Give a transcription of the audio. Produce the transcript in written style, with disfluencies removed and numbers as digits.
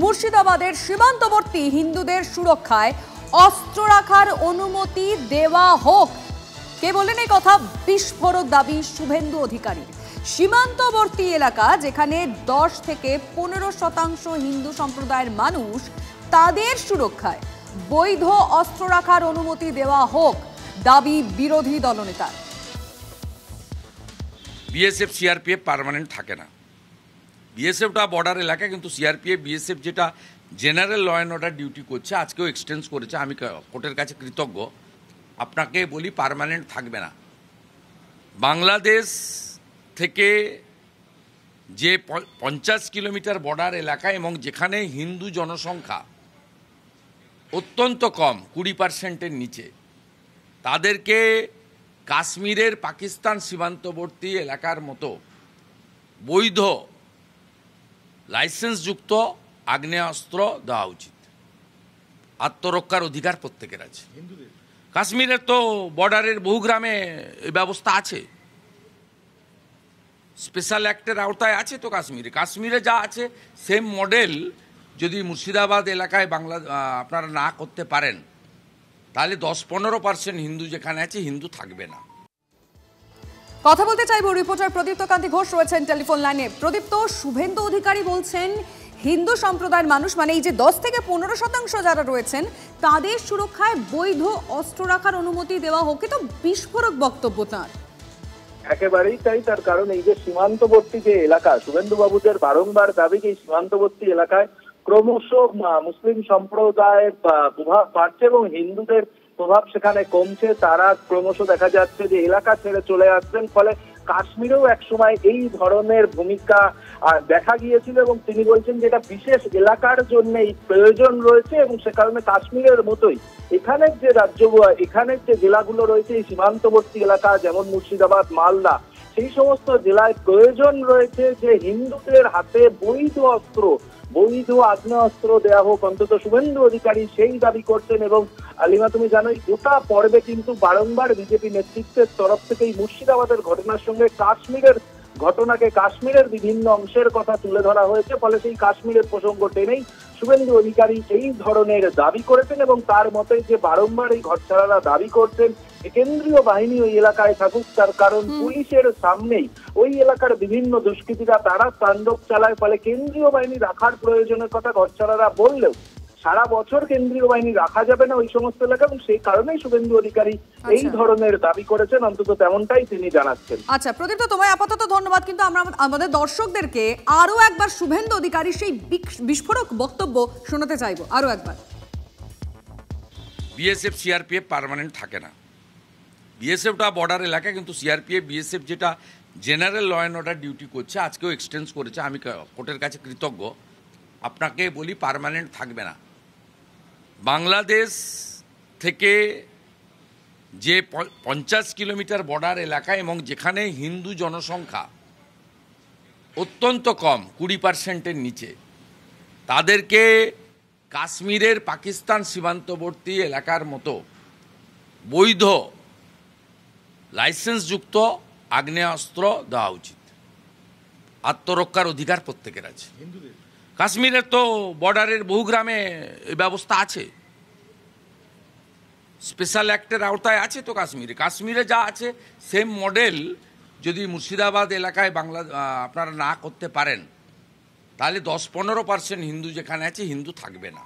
মুর্শিদাবাদের সীমান্তবর্তী হিন্দুদের সুরক্ষায় অস্ত্র রাখার অনুমতি দেওয়া হোক। কে বললেন এই কথা? বিস্ফোরক দাবি শুভেন্দু অধিকারীর। সীমান্তবর্তী এলাকা যেখানে 10 থেকে 15% হিন্দু সম্প্রদায়ের মানুষ, তাদের সুরক্ষায় বৈধ অস্ত্র রাখার অনুমতি দেওয়া হোক, দাবি বিরোধী দলনেতার। বিএসএফ সিআরপিএফ পার্মানেন্ট থাকে না। বিএসএফটা বর্ডার এলাকা, কিন্তু সিআরপিএফ বিএসএফ যেটা general law and order duty করছে, আজকেও এক্সটেন্স করেছে। আমি কোর্টের কাছে কৃতজ্ঞ। আপনাকে বলি, পার্মানেন্ট থাকবে না। বাংলাদেশ থেকে যে 50 কিলোমিটার বর্ডার এলাকা এবং যেখানে হিন্দু জনসংখ্যা অত্যন্ত কম, 20%-এর নিচে, তাদেরকে কাশ্মীরের পাকিস্তান সীমান্তবর্তী এলাকার মতো বৈধ লাইসেন্সযুক্ত আগ্নেয়াস্ত্র দেওয়া উচিত। আত্মরক্ষার অধিকার প্রত্যেকের আছে। কাশ্মীরের তো বর্ডারের বহু গ্রামে এই ব্যবস্থা আছে, স্পেশাল অ্যাক্টের আওতায় আছে। তো কাশ্মীরে যা আছে সেম মডেল যদি মুর্শিদাবাদ এলাকায় আপনারা না করতে পারেন, তাহলে 10-15% হিন্দু যেখানে আছে, হিন্দু থাকবে না। কথা বলতে চাইব, রিপোর্টার প্রদীপ্ত কান্তি ঘোষ রয়েছেন টেলিফোন লাইনে। প্রদীপ্ত, শুভেন্দু অধিকারী বলছেন হিন্দু সম্প্রদায়ের মানুষ, মানে এই যে 10 থেকে 15% যারা রয়েছেন, তাদের সুরক্ষায় বৈধ অস্ত্র রাখার অনুমতি দেওয়া হোক। তো বিস্ফোরক বক্তব্য তাঁর। একেবারেই তাই। তার কারণ এই যে সীমান্তবর্তী যে এলাকা, শুভেন্দু বাবুদের বারংবার দাবি যে সীমান্তবর্তী এলাকায় ক্রমশ মুসলিম সম্প্রদায়ের প্রভাব বাড়ছে এবং হিন্দুদের প্রভাব সেখানে কমছে। তারা ক্রমশ দেখা যাচ্ছে যে এলাকা ছেড়ে চলে আসছেন। ফলে কাশ্মীরেও একসময় এই ধরনের ভূমিকা দেখা গিয়েছিল এবং তিনি বলছেন যে এটা বিশেষ এলাকার জন্যই প্রয়োজন রয়েছে এবং সে কারণে কাশ্মীরের মতোই এখানের যে এখানের যে জেলাগুলো রয়েছে, এই সীমান্তবর্তী এলাকা যেমন মুর্শিদাবাদ, মালদা, সেই সমস্ত জেলায় প্রয়োজন রয়েছে যে হিন্দুদের হাতে বৈধ অস্ত্র, বৈধ আগ্নেয়াস্ত্র দেওয়া হোক। অন্তত শুভেন্দু অধিকারী সেই দাবি করছেন। এবং আলিমা, তুমি জানোই গোটা পর্বে কিন্তু বারংবার বিজেপি নেতৃত্বের তরফ থেকে এই মুর্শিদাবাদের ঘটনার সঙ্গে কাশ্মীরের বিভিন্ন অংশের কথা তুলে ধরা হয়েছে। ফলে সেই কাশ্মীরের প্রসঙ্গ টেনেই শুভেন্দু অধিকারী এই ধরনের দাবি করেছেন এবং তার মতে যে বারংবার এই ঘটছাড়ারা দাবি করছেন কেন্দ্রীয় বাহিনী ওই এলাকায় থাকুক। তার কারণ পুলিশের সামনেই ওই এলাকার বিভিন্ন দুষ্কৃতীরা তারা তাণ্ডব চালায়। ফলে কেন্দ্রীয় বাহিনী রাখার প্রয়োজনের কথা ঘটছাড়ারা বললেও সারা বছর কেন্দ্রীয় বাহিনী রাখা যাবে না ওই সমস্ত এলাকা, এবং সেই কারণেই শুভেন্দু অধিকারী এই ধরনের দাবি করেছেন। অন্তত তেমনটাই তিনি জানাচ্ছেন। আচ্ছা প্রদীপ্ত, তোমায় আপাতত ধন্যবাদ, কিন্তু আমরা আমাদের দর্শকদেরকে আরো একবার শুভেন্দু অধিকারীর সেই বিস্ফোরক বক্তব্য শোনাতে চাইবো আরো একবার। বিএসএফ সিআরপিএফ পার্মানেন্ট থাকে না। বিএসএফটা বর্ডার এলাকা, কিন্তু সিআরপিএফ বিএসএফ যেটা general law and order duty করছে, আজকেও এক্সটেন্স করেছে। আমি কোর্টের কাছে কৃতজ্ঞ। আপনাকে বলি, পার্মানেন্ট থাকবে না। বাংলাদেশ থেকে যে 50 কিলোমিটার বর্ডার এলাকা এবং যেখানে হিন্দু জনসংখ্যা অত্যন্ত কম, 20%-এর নিচে, তাদেরকে কাশ্মীরের পাকিস্তান সীমান্তবর্তী এলাকার মতো বৈধ লাইসেন্সযুক্ত আগ্নেয়াস্ত্র দেওয়া উচিত। আত্মরক্ষার অধিকার প্রত্যেকের আছে। কাশ্মীরের তো বর্ডারের বহু গ্রামে এই ব্যবস্থা আছে, স্পেশাল অ্যাক্টের আওতায় আছে। তো কাশ্মীরে যা আছে সেম মডেল যদি মুর্শিদাবাদ এলাকায় আপনারা না করতে পারেন, তাহলে 10-15% হিন্দু যেখানে আছে, হিন্দু থাকবে না।